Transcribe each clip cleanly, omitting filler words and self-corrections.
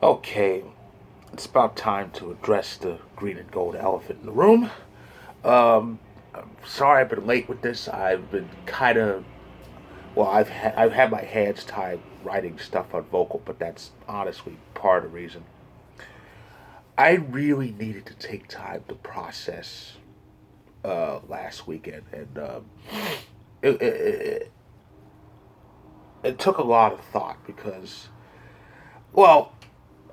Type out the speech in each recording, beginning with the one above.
Okay, it's about time to address the green and gold elephant in the room. I'm sorry I've been late with this. I've been kind of I've had my hands tied writing stuff on vocal, but that's honestly part of the reason. I really needed to take time to process last weekend, and it, it, it it took a lot of thought because, well,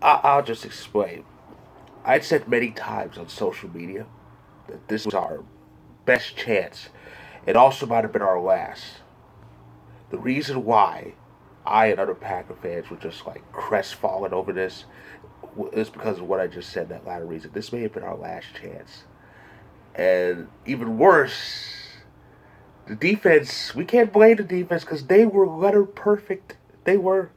I'll just explain. I'd said many times on social media that this was our best chance. It also might have been our last. The reason why I and other Packer fans were just like crestfallen over this is because of what I just said, that latter reason. This may have been our last chance. And even worse, the defense, we can't blame the defense because they were letter perfect. They were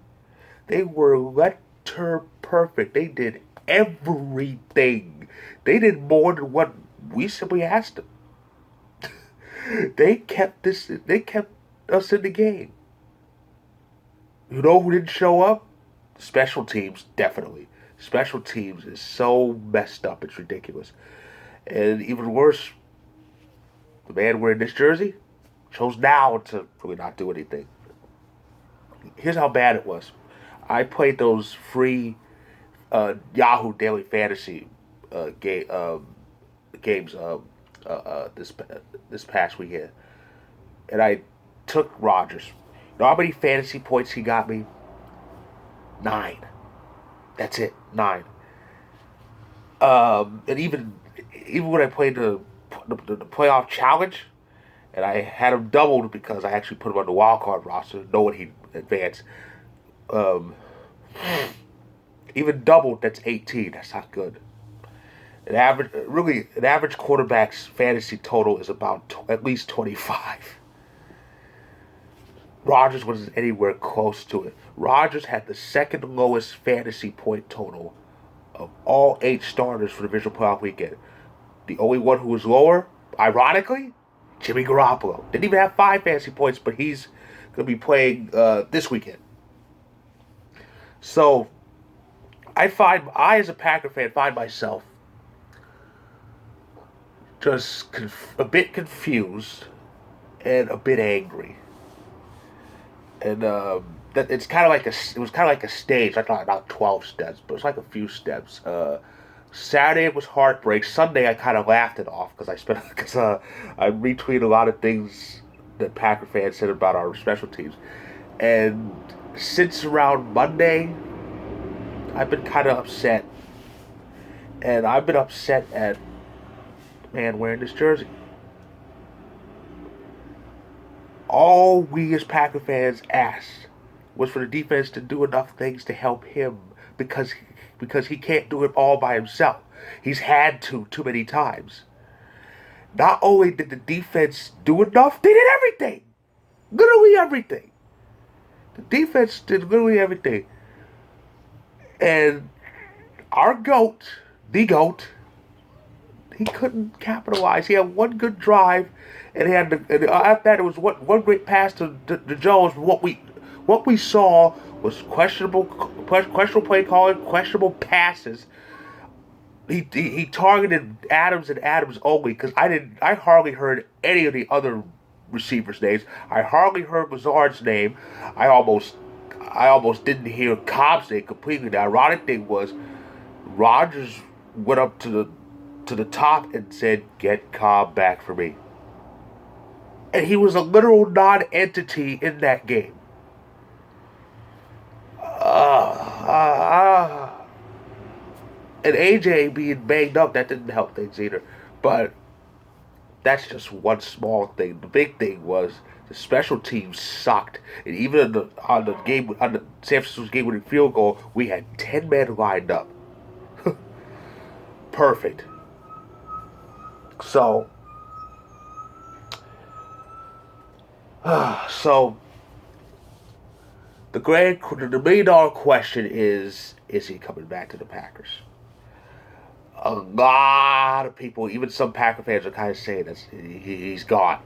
they were letter perfect. They did everything. They did more than what we simply asked them. They kept us in the game. You know who didn't show up? Special teams, definitely. Special teams is so messed up, it's ridiculous. And even worse, the man wearing this jersey chose now to really not do anything. Here's how bad it was. I played those free Yahoo Daily Fantasy games this past weekend, and I took Rogers. You know how many fantasy points he got me? 9. That's it, 9. And even when I played the playoff challenge, and I had him doubled because I actually put him on the wild card roster, knowing he'd advance. Um, Even doubled, that's 18. That's not good. An average quarterback's fantasy total is about at least 25. Rodgers wasn't anywhere close to it. Rodgers had the second lowest fantasy point total of all 8 starters for the Divisional Playoff weekend. The only one who was lower, ironically, Jimmy Garoppolo. Didn't even have 5 fantasy points, but he's going to be playing this weekend. So I as a Packer fan find myself just a bit confused and a bit angry, and that it's kind of like it was kind of like a stage. I thought about 12 steps, but it was like a few steps. Saturday was heartbreak. Sunday I kind of laughed it off because I retweeted a lot of things that Packer fans said about our special teams, and since around Monday, I've been kind of upset, and I've been upset at the man wearing this jersey. All we as Packer fans asked was for the defense to do enough things to help him because he can't do it all by himself. He's had to too many times. Not only did the defense do enough, they did everything. Literally everything. The defense did literally everything. And our GOAT, the GOAT, he couldn't capitalize. He had one good drive, and after that, it was one great pass to Jones. What we saw was questionable play calling, questionable passes. He targeted Adams and Adams only because I hardly heard any of the other receivers' names. I hardly heard Lazard's name. I almost I almost didn't hear Cobb's name completely. The ironic thing was Rodgers went up to the top and said, "Get Cobb back for me." And he was a literal non-entity in that game. And AJ being banged up, that didn't help things either. But that's just one small thing. The big thing was the special teams sucked. And even on the San Francisco's game-winning field goal, we had 10 men lined up. Perfect. So, so the $1 million question is he coming back to the Packers? A lot of people, even some Packer fans, are kind of saying that he's gone.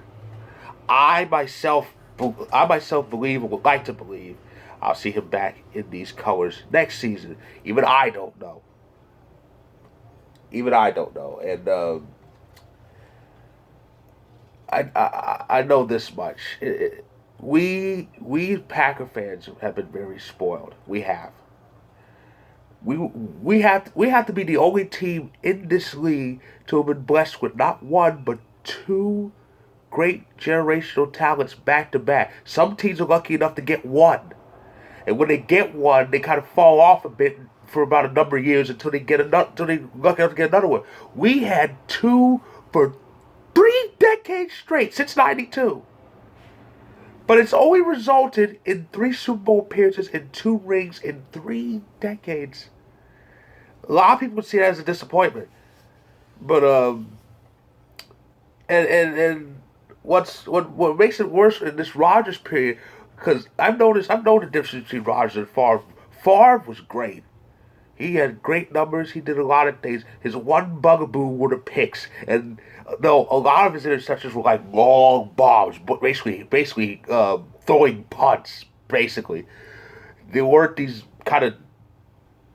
I myself believe, or would like to believe, I'll see him back in these colors next season. Even I don't know. Even I don't know. And I know this much. We Packer fans have been very spoiled. We have. We have to be the only team in this league to have been blessed with not one but two great generational talents back to back. Some teams are lucky enough to get one, and when they get one, they kind of fall off a bit for about a number of years until they get another. Until they lucky enough to get another one. We had two for 3 decades straight since '92. But it's only resulted in 3 Super Bowl appearances and 2 rings in 3 decades. A lot of people would see that as a disappointment. But and what makes it worse in this Rodgers period, because I've known the difference between Rodgers and Favre. Favre was great. He had great numbers. He did a lot of things. His one bugaboo were the picks, and though a lot of his interceptions were like long bombs, but basically throwing punts. Basically, they weren't these kind of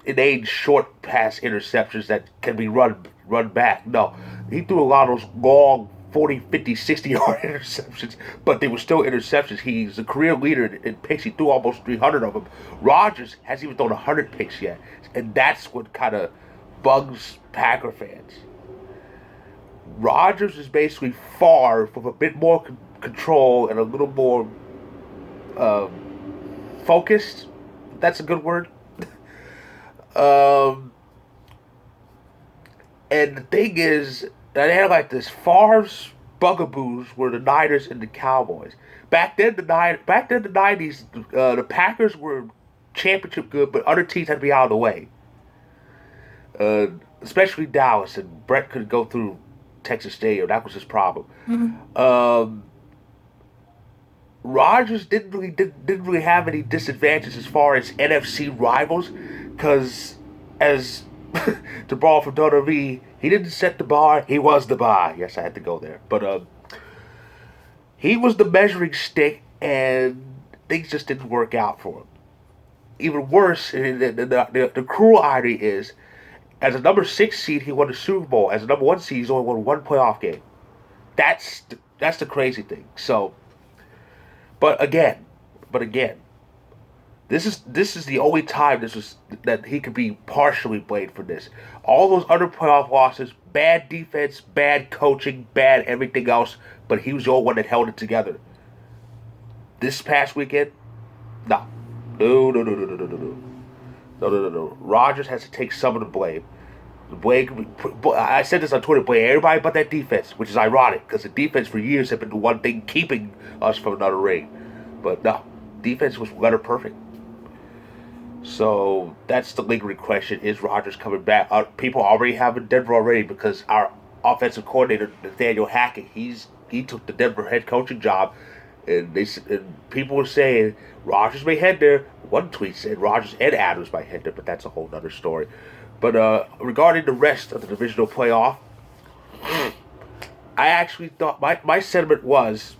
inane short pass interceptions that can be run back. No, he threw a lot of those long 40, 50, 60-yard interceptions, but they were still interceptions. He's a career leader in picks. He threw almost 300 of them. Rodgers hasn't even thrown 100 picks yet, and that's what kind of bugs Packer fans. Rodgers is basically Favre with a bit more control and a little more focused. That's a good word. And the thing is, they had like this. Favre's bugaboos were the Niners and the Cowboys. Back then, the '90s, the Packers were championship good, but other teams had to be out of the way. Especially Dallas, and Brett could go through Texas Stadium. That was his problem. Mm-hmm. Rodgers didn't really have any disadvantages as far as NFC rivals, because as to borrow from WWE, he didn't set the bar, he was the bar. Yes, I had to go there. But he was the measuring stick, and things just didn't work out for him. Even worse, the cruel irony is, as a number 6 seed, he won the Super Bowl. As a number 1 seed, he's only won one playoff game. That's the crazy thing. So, but again, this is the only time that he could be partially blamed for this. All those other playoff losses, bad defense, bad coaching, bad everything else, but he was the only one that held it together. This past weekend, no. Rodgers has to take some of the blame. I said this on Twitter, blame everybody but that defense, which is ironic, because the defense for years have been the one thing keeping us from another ring. But no, defense was letter perfect. So that's the lingering question: is Rodgers coming back? People already have in Denver already, because our offensive coordinator Nathaniel Hackett, he took the Denver head coaching job, and people were saying Rodgers may head there. One tweet said Rodgers and Adams might head there, but that's a whole other story. But regarding the rest of the divisional playoff, I actually thought my sentiment was,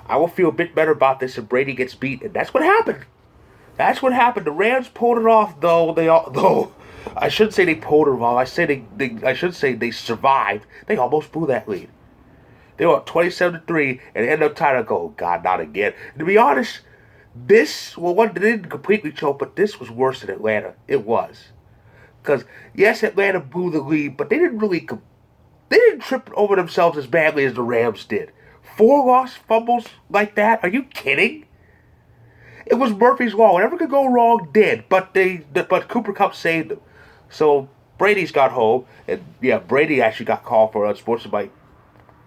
I will feel a bit better about this if Brady gets beat, and that's what happened. That's what happened. The Rams pulled it off, though I shouldn't say they pulled it off. I should say they survived. They almost blew that lead. They were up 27-3 and ended up trying to go, oh God, not again. And to be honest, they didn't completely choke, but this was worse than Atlanta. It was. Because, yes, Atlanta blew the lead, but they didn't trip over themselves as badly as the Rams did. 4 lost fumbles like that? Are you kidding? It was Murphy's Law. Whatever could go wrong did, but Cooper Kupp saved them. So Brady's got home, and yeah, Brady actually got called for unsportsmanlike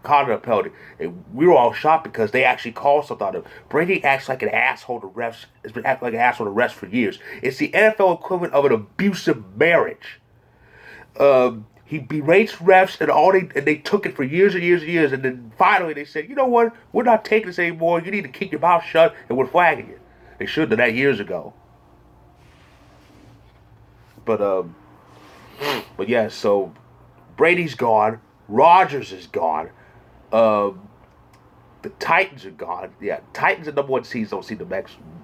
conduct penalty. And we were all shocked because they actually called something on him. Brady acts like an asshole to refs. Has been acting like an asshole to refs for years. It's the NFL equivalent of an abusive marriage. He berates refs, and they took it for years and years and years, and then finally they said, you know what, we're not taking this anymore. You need to keep your mouth shut, and we're flagging you. They should have done that years ago. But yeah, so Brady's gone. Rodgers is gone. The Titans are gone. Yeah, Titans and number 1 seeds don't seem to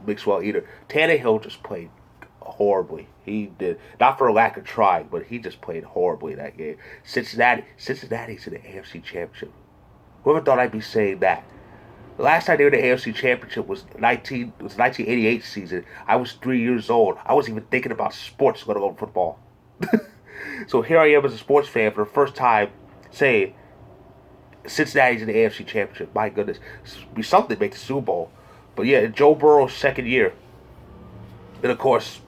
mixed well either. Tannehill just played horribly. He did, not for a lack of trying, but he just played horribly in that game. Cincinnati's in the AFC Championship. Whoever thought I'd be saying that? The last time they were in the AFC Championship was 1988 season. I was 3 years old. I wasn't even thinking about sports, let alone football. So here I am as a sports fan for the first time saying Cincinnati's in the AFC Championship. My goodness. It'd be something to make the Super Bowl. But yeah, Joe Burrow's second year. And of course,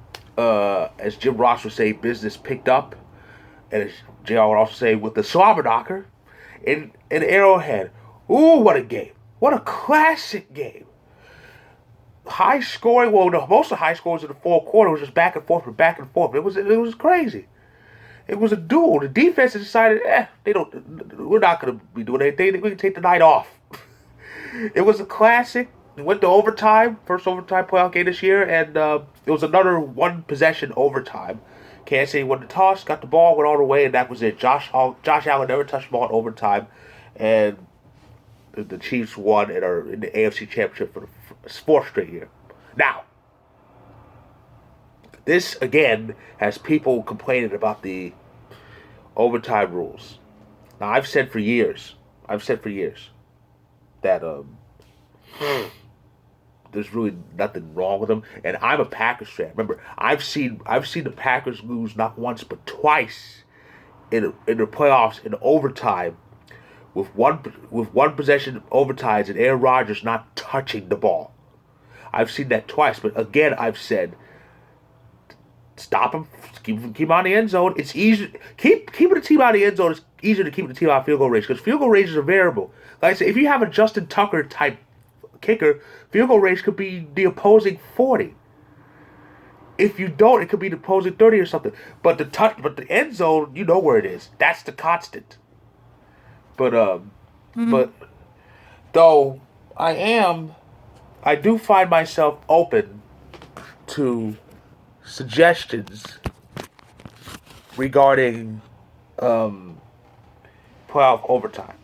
as Jim Ross would say, business picked up. And as JR would also say, with the slobber knocker in Arrowhead. Ooh, what a game. What a classic game. High scoring. Well, most of the high scores in the fourth quarter was just back and forth. It was crazy. It was a duel. The defense decided, we're not going to be doing anything. We can take the night off. It was a classic. It went to overtime. First overtime playoff game this year. And it was another one possession overtime. Kansas City won the toss, got the ball, went all the way, and that was it. Josh Allen never touched the ball in overtime. And the Chiefs won and are in the AFC Championship for the fourth straight year. Now, this again has people complaining about the overtime rules. Now, I've said for years that there's really nothing wrong with them, and I'm a Packers fan. Remember, I've seen the Packers lose not once but twice in the playoffs in overtime. With one possession overtimes and Aaron Rodgers not touching the ball. I've seen that twice, but again I've said, stop him, keep him on the end zone. It's easy. Keeping the team out of the end zone is easier than keeping the team out of field goal range because field goal range is a variable. Like I said, if you have a Justin Tucker type kicker, field goal range could be the opposing 40. If you don't, it could be the opposing 30 or something. But the end zone, you know where it is. That's the constant. But though I do find myself open to suggestions regarding playoff overtime.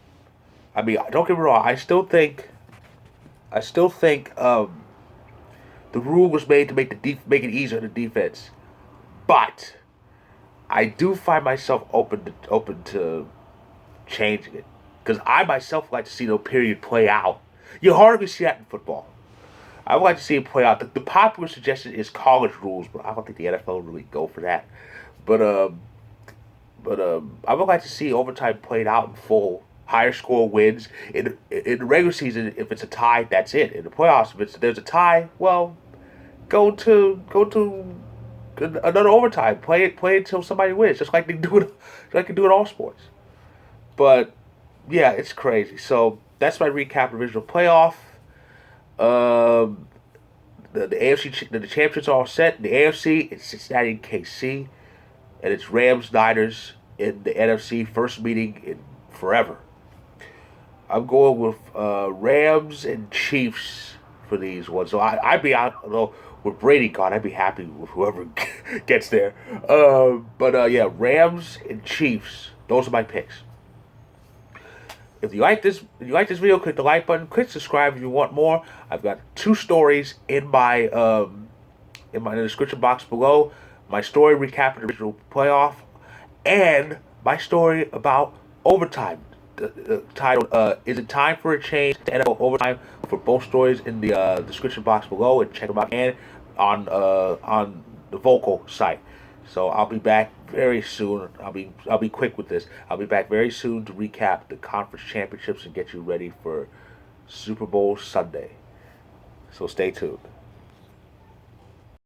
I mean, don't get me wrong. I still think the rule was made to make it easier on the defense, but I do find myself open to changing it. Because I myself like to see the period play out. You hardly see that in football. I would like to see it play out. The popular suggestion is college rules, but I don't think the NFL would really go for that. But I would like to see overtime played out in full. Higher score wins. In the regular season, if it's a tie, that's it. In the playoffs, if there's a tie, well, go to another overtime. Play it until somebody wins, just like they do in all sports. But yeah, it's crazy. So that's my recap of Divisional Playoff. The AFC, the champions are all set. In the AFC, it's Cincinnati and KC, and it's Rams Niners in the NFC. First meeting in forever. I'm going with Rams and Chiefs for these ones. So I'd be out, though, with Brady gone. I'd be happy with whoever gets there. But yeah, Rams and Chiefs. Those are my picks. If you like this video, click the like button. Click subscribe if you want more. I've got 2 stories in my in the description box below. My story recapping the Divisional Playoff, and my story about overtime. Titled "Is It Time for a Change to NFL Overtime?" For both stories in the description box below, and check them out and on the Vocal site. So I'll be back very soon. I'll be quick with this. I'll be back very soon to recap the conference championships and get you ready for Super Bowl Sunday. So stay tuned.